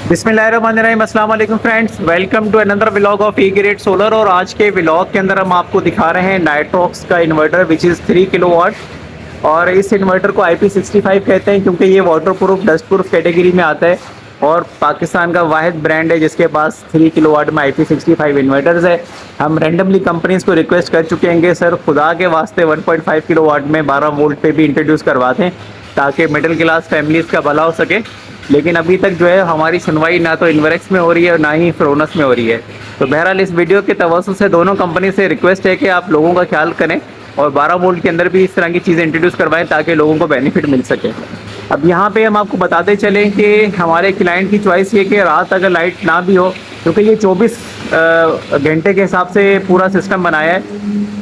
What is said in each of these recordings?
बिस्मिल्लाहिर्रहमानिर्रहीम, अस्सलाम वालेकुम friends, welcome to another vlog of E Grade Solar. और आज के व्लॉग के अंदर हम आपको दिखा रहे हैं नाइट्रॉक्स का इन्वर्टर विच इज़ 3 किलोवाट। और इस इन्वर्टर को IP65 कहते हैं क्योंकि ये water proof dust proof category में आता है और पाकिस्तान का वाहिद ब्रांड है जिसके पास 3 किलोवाट में IP65 इन्वर्टर्स है। हम रैंडमली कंपनीज़ को रिक्वेस्ट कर चुके हैं कि सर खुदा के वास्ते 1.5 किलोवाट में 12 वोल्ट पे भी इंट्रोड्यूस करवाते हैं ताकि मिडिल क्लास फैमिलीज़ का भला हो सके। लेकिन अभी तक जो है हमारी सुनवाई ना तो इन्वरेक्स में हो रही है और ना ही फ्रोनस में हो रही है। तो बहरहाल इस वीडियो के तवज्जुह से दोनों कंपनी से रिक्वेस्ट है कि आप लोगों का ख्याल करें और 12 वोल्ट के अंदर भी इस तरह की चीज़ें इंट्रोड्यूस करवाएं ताकि लोगों को बेनिफिट मिल सके। अब यहाँ पे हम आपको बताते चलें कि हमारे क्लाइंट की चॉइस ये कि रात अगर लाइट ना भी हो, क्योंकि ये 24 घंटे के हिसाब से पूरा सिस्टम बनाया है।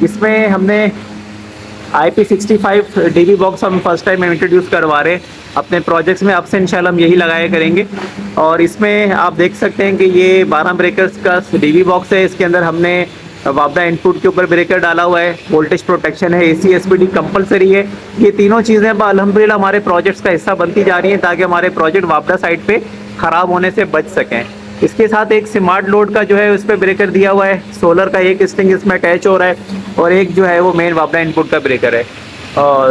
इसमें हमने IP65 DB बॉक्स हम फर्स्ट टाइम इंट्रोड्यूस करवा रहे हैं अपने प्रोजेक्ट्स में। अब से इंशाल्लाह हम यही लगाया करेंगे। और इसमें आप देख सकते हैं कि ये 12 ब्रेकर्स का DB बॉक्स है। इसके अंदर हमने वापडा इनपुट के ऊपर ब्रेकर डाला हुआ है, वोल्टेज प्रोटेक्शन है, AC SPD कंपलसरी है। ये तीनों चीज़ें अब अल्हम्दुलिल्लाह हमारे प्रोजेक्ट्स का हिस्सा बनती जा रही हैं ताकि हमारे प्रोजेक्ट वापडा साइड पे ख़राब होने से बच सकें। इसके साथ एक स्मार्ट लोड का जो है उस पर ब्रेकर दिया हुआ है, सोलर का एक स्ट्रिंग इसमें अटैच हो रहा है और एक जो है वो मेन वापडा इनपुट का ब्रेकर है,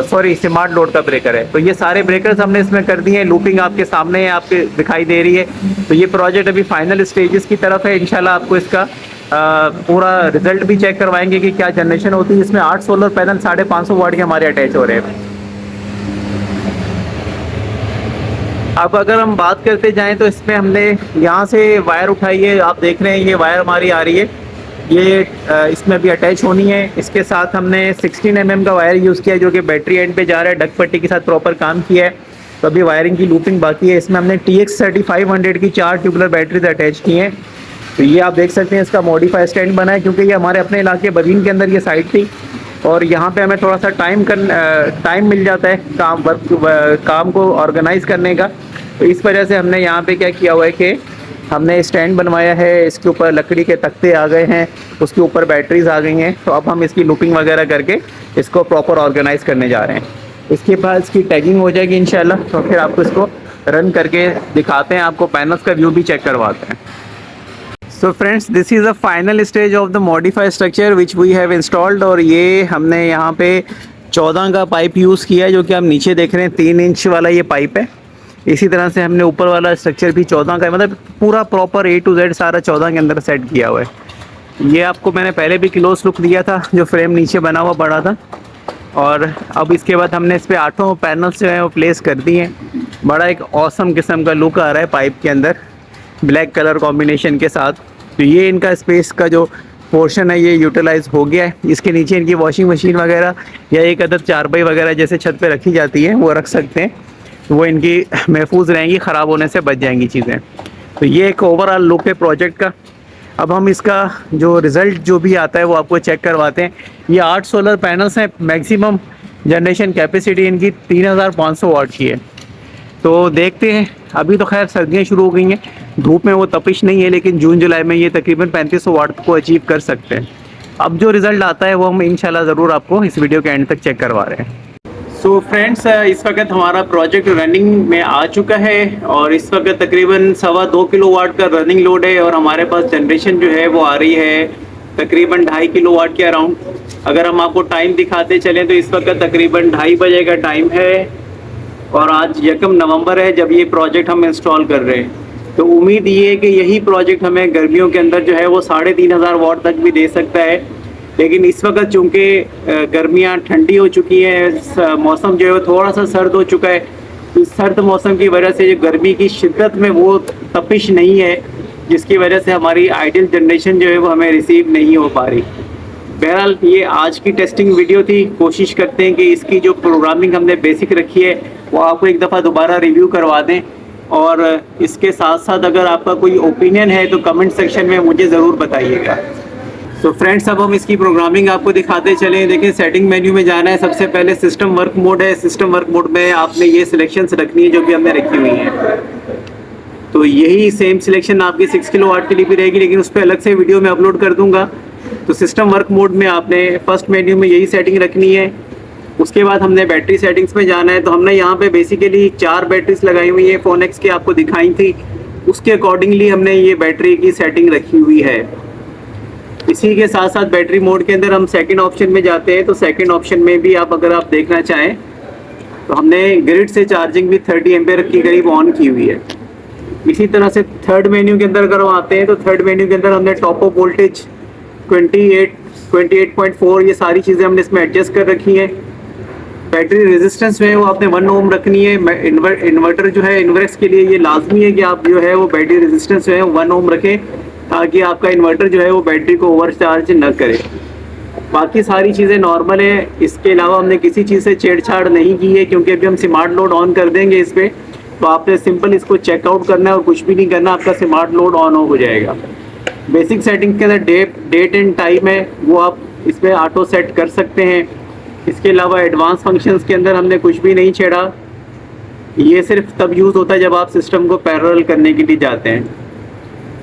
सॉरी स्मार्ट लोड का ब्रेकर है। तो ये सारे ब्रेकर्स हमने इसमें कर दिए हैं। लूपिंग आपके सामने है, आपके दिखाई दे रही है। तो ये प्रोजेक्ट अभी फाइनल स्टेजेस की तरफ है। इंशाल्लाह आपको इसका पूरा रिजल्ट भी चेक करवाएंगे कि क्या जनरेशन होती है। इसमें 8 सोलर पैनल 550 वाट के हमारे अटैच हो रहे हैं। अब अगर हम बात करते जाएं तो इसमें हमने यहाँ से वायर उठाई है, आप देख रहे हैं ये वायर हमारी आ रही है, ये इसमें भी अटैच होनी है। इसके साथ हमने 16 mm का वायर यूज़ किया है जो कि बैटरी एंड पे जा रहा है, डक पट्टी के साथ प्रॉपर काम किया है। तो अभी वायरिंग की लूपिंग बाकी है। इसमें हमने TX 3500 की 4 ट्यूबुलर बैटरीज अटैच की हैं। तो ये आप देख सकते हैं इसका मॉडिफाई स्टैंड बना है क्योंकि ये हमारे अपने इलाके बदीन के अंदर ये साइट थी और यहाँ पे हमें थोड़ा सा टाइम मिल जाता है काम को ऑर्गेनाइज़ करने का। तो इस वजह से हमने यहाँ पे क्या किया हुआ है कि हमने स्टैंड बनवाया है, इसके ऊपर लकड़ी के तख्ते आ गए हैं, उसके ऊपर बैटरीज आ गई हैं। तो अब हम इसकी लूपिंग वगैरह करके इसको प्रॉपर ऑर्गेनाइज़ करने जा रहे हैं। इसके बाद इसकी टैगिंग हो जाएगी इंशाल्लाह, तो फिर आपको इसको रन करके दिखाते हैं, आपको पैनल्स का व्यू भी चेक करवाते हैं। So friends, this is a final stage of the modified structure which we have installed. और ये हमने यहाँ पे 14 का पाइप यूज़ किया है जो कि आप नीचे देख रहे हैं, 3 इंच वाला ये पाइप है। इसी तरह से हमने ऊपर वाला स्ट्रक्चर भी 14 का है, मतलब पूरा प्रॉपर A to Z सारा 14 के अंदर सेट किया हुआ है। ये आपको मैंने पहले भी क्लोज लुक दिया था जो फ्रेम नीचे बना हुआ बड़ा था। और अब इसके बाद हमने इस पर 8 पैनल्स जो है वो प्लेस कर दिए हैं। बड़ा एक ऑसम किस्म का लुक आ रहा है पाइप के अंदर ब्लैक कलर कॉम्बिनेशन के साथ। तो ये इनका स्पेस का जो पोर्शन है ये यूटिलाइज हो गया है। इसके नीचे इनकी वॉशिंग मशीन वगैरह या एक अदद चारपाई वगैरह जैसे छत पे रखी जाती है वो रख सकते हैं, वो इनकी महफूज रहेंगी, ख़राब होने से बच जाएंगी चीज़ें। तो ये एक ओवरऑल लुक है प्रोजेक्ट का। अब हम इसका जो रिज़ल्ट जो भी आता है वो आपको चेक करवाते हैं। ये 8 सोलर पैनल्स हैं, मैक्सिमम जनरेशन कैपेसिटी इनकी 3500 वाट की है। तो देखते हैं, अभी तो खैर सर्दियाँ शुरू हो गई हैं, धूप में वो तपिश नहीं है, लेकिन जून जुलाई में ये तकरीबन 3500 वाट को अचीव कर सकते हैं। अब जो रिज़ल्ट आता है वो हम इंशाल्लाह ज़रूर आपको इस वीडियो के एंड तक चेक करवा रहे हैं। सो फ्रेंड्स, इस वक्त हमारा प्रोजेक्ट रनिंग में आ चुका है और इस वक्त तकरीबन 2.25 किलोवाट का रनिंग लोड है और हमारे पास जनरेशन जो है वो आ रही है तकरीबन 2.5 किलोवाट के अराउंड। अगर हम आपको टाइम दिखाते चलें तो इस वक्त तकरीबन 2:30 बजे का टाइम है और आज 1 नवंबर है जब ये प्रोजेक्ट हम इंस्टॉल कर रहे हैं। तो उम्मीद ये है कि यही प्रोजेक्ट हमें गर्मियों के अंदर जो है वो 3500 वाट तक भी दे सकता है। लेकिन इस वक्त चूँकि गर्मियाँ ठंडी हो चुकी हैं, मौसम जो है वो थोड़ा सा सर्द हो चुका है, तो इस सर्द मौसम की वजह से जो गर्मी की शिद्दत में वो तपिश नहीं है जिसकी वजह से हमारी आइडियल जनरेशन जो है वो हमें रिसीव नहीं हो पा रही। बहरहाल ये आज की टेस्टिंग वीडियो थी। कोशिश करते हैं कि इसकी जो प्रोग्रामिंग हमने बेसिक रखी है वो आपको एक दफ़ा दोबारा रिव्यू करवा दें। और इसके साथ साथ अगर आपका कोई ओपिनियन है तो कमेंट सेक्शन में मुझे ज़रूर बताइएगा। तो फ्रेंड्स, अब हम इसकी प्रोग्रामिंग आपको दिखाते चलें। देखिए, सेटिंग मेन्यू में जाना है। सबसे पहले सिस्टम वर्क मोड है। सिस्टम वर्क मोड में आपने ये सिलेक्शंस रखनी है जो भी हमने रखी हुई हैं। तो यही सेम सिलेक्शन आपकी 6 किलोवाट के लिए भी रहेगी, लेकिन उस पर अलग से वीडियो में अपलोड कर दूंगा। तो सिस्टम वर्क मोड में आपने फर्स्ट मेन्यू में यही सेटिंग रखनी है। उसके बाद हमने बैटरी सेटिंग्स में जाना है। तो हमने यहाँ पे बेसिकली 4 बैटरीज लगाई हुई है, फोनेक्स की आपको दिखाई थी। उसके अकॉर्डिंगली हमने ये बैटरी की सेटिंग रखी हुई है। इसी के साथ साथ बैटरी मोड के अंदर हम सेकंड ऑप्शन में जाते हैं, तो सेकंड ऑप्शन में भी अगर आप देखना चाहें तो हमने ग्रिड से चार्जिंग भी 30 एम्पेयर की करीब ऑन की हुई है। इसी तरह से थर्ड मेन्यू के अंदर अगर हम आते हैं तो थर्ड मेन्यू के अंदर हमने टॉप अप वोल्टेज 28.4 ये सारी चीज़ें हमने इसमें एडजस्ट कर रखी हैं। बैटरी रेजिस्टेंस जो है वो आपने 1 ओम रखनी है। इन्वर्टर जो है इन्वर्क्स के लिए ये लाजमी है कि आप जो है वो बैटरी रेजिस्टेंस जो है 1 ओम रखें, ताकि आपका इन्वर्टर जो है वो बैटरी को ओवरचार्ज न करे। बाकी सारी चीज़ें नॉर्मल है। इसके अलावा हमने किसी चीज़ से छेड़छाड़ नहीं की है, क्योंकि अभी हम स्मार्ट लोड ऑन कर देंगे इस पर, तो आपने सिंपल इसको चेकआउट करना है और कुछ भी नहीं करना, आपका स्मार्ट लोड ऑन हो जाएगा। बेसिक सेटिंग के अंदर डेट एंड टाइम है, वो आप इसमें ऑटो सेट कर सकते हैं। इसके अलावा एडवांस फंक्शंस के अंदर हमने कुछ भी नहीं छेड़ा। ये सिर्फ तब यूज़ होता है जब आप सिस्टम को पैरेलल करने के लिए जाते हैं।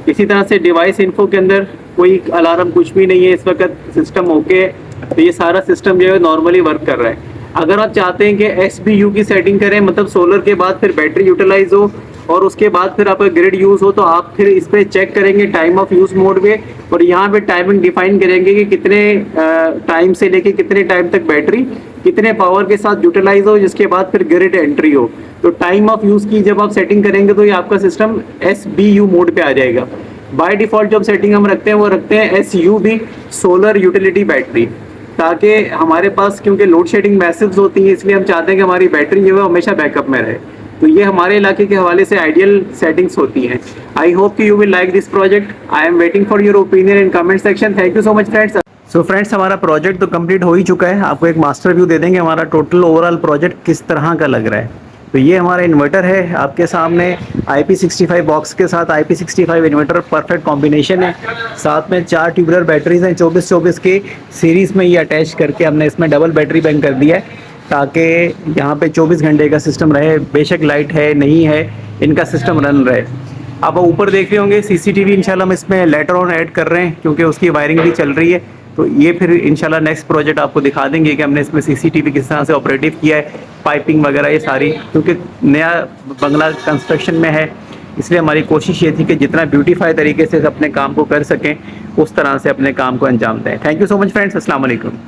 इसी तरह से डिवाइस इन्फो के अंदर कोई अलार्म कुछ भी नहीं है इस वक्त, सिस्टम ओके है। तो ये सारा सिस्टम जो है नॉर्मली वर्क कर रहा है। अगर आप चाहते हैं कि SBU की सेटिंग करें, मतलब सोलर के बाद फिर बैटरी यूटिलाइज हो और उसके बाद फिर आपका ग्रिड यूज़ हो, तो आप फिर इस पर चेक करेंगे टाइम ऑफ यूज़ मोड पे, और यहाँ पे टाइमिंग डिफाइन करेंगे कि कितने टाइम से लेके कितने टाइम तक बैटरी कितने पावर के साथ यूटिलाइज हो, जिसके बाद फिर ग्रिड एंट्री हो। तो टाइम ऑफ यूज़ की जब आप सेटिंग करेंगे तो ये आपका सिस्टम SBU मोड पे आ जाएगा। बाय डिफ़ॉल्ट जब सेटिंग हम रखते हैं वो रखते हैं SUB सोलर यूटिलिटी बैटरी, ताकि हमारे पास, क्योंकि लोड शेडिंग मैसिव्स होती है, इसलिए हम चाहते हैं कि हमारी बैटरी जो है हमेशा बैकअप में रहे। तो ये हमारे इलाके के हवाले से आइडियल सेटिंग्स होती हैं। आई होप कि you will like this project. I am waiting for your opinion in comment section. Thank you so much friends. So friends, हमारा प्रोजेक्ट तो कंप्लीट हो ही चुका है। आपको एक मास्टर व्यू दे देंगे हमारा टोटल ओवरऑल प्रोजेक्ट किस तरह का लग रहा है। तो ये हमारा इन्वर्टर है आपके सामने, IP65 बॉक्स के साथ IP65 इन्वर्टर परफेक्ट कॉम्बिनेशन है। साथ में 4 ट्यूबुलर बैटरीज हैं 24-24 के सीरीज़ में, ये अटैच करके हमने इसमें डबल बैटरी बैंक कर दिया है, ताकि यहाँ पे 24 घंटे का सिस्टम रहे। बेशक लाइट है नहीं है, इनका सिस्टम रन रहे। आप ऊपर देख रहे होंगे CCTV इंशाल्लाह हम इसमें लेटर ऑन ऐड कर रहे हैं, क्योंकि उसकी वायरिंग भी चल रही है। तो ये फिर इंशाल्लाह नेक्स्ट प्रोजेक्ट आपको दिखा देंगे कि हमने इसमें CCTV किस तरह से ऑपरेटिव किया है, पाइपिंग वगैरह ये सारी, क्योंकि नया बंगला कंस्ट्रक्शन में है, इसलिए हमारी कोशिश ये थी कि जितना ब्यूटीफाई तरीके से अपने काम को कर सकें उस तरह से अपने काम को अंजाम दें। Thank you so much friends. अस्सलाम वालेकुम।